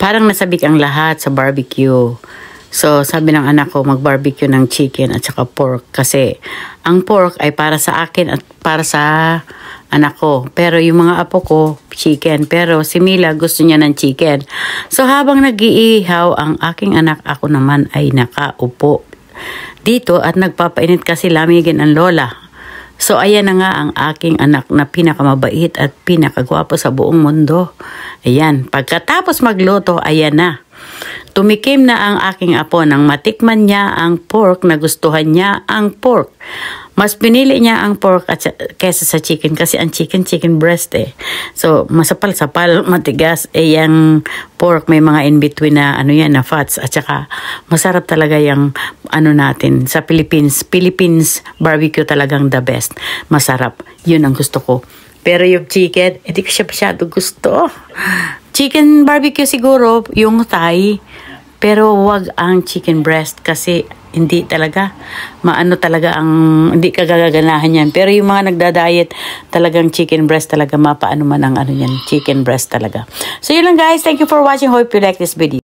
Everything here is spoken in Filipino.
parang nasabik ang lahat sa barbecue. So, sabi ng anak ko, mag-barbecue ng chicken at saka pork. Kasi, ang pork ay para sa akin at para sa anak ko. Pero yung mga apo ko, chicken. Pero si Mila gusto niya ng chicken. So, habang nag-iihaw ang aking anak, ako naman ay nakaupo dito at nagpapainit kasi lamigin ang lola. So, ayan na nga ang aking anak na pinakamabait at pinakagwapo sa buong mundo. Ayan, pagkatapos magluto, ayan na. Tumikim na ang aking apo nang matikman niya ang pork, nagustuhan niya ang pork. Mas pinili niya ang pork kesa sa chicken kasi ang chicken breast eh. So, masapal-sapal, matigas. Yung pork may mga in-between na na fats at saka masarap talaga yung natin sa Philippines. Philippines barbecue talagang the best. Masarap. Yun ang gusto ko. Pero yung chicken, hindi ko siya masyado gusto. Chicken barbecue siguro, yung Thai. Pero wag ang chicken breast kasi hindi talaga. Talaga hindi ka gaganahan yan. Pero yung mga nagda-diet, talagang chicken breast talaga. Mapaano man ang yan. Chicken breast talaga. So yun lang guys. Thank you for watching. Hope you like this video.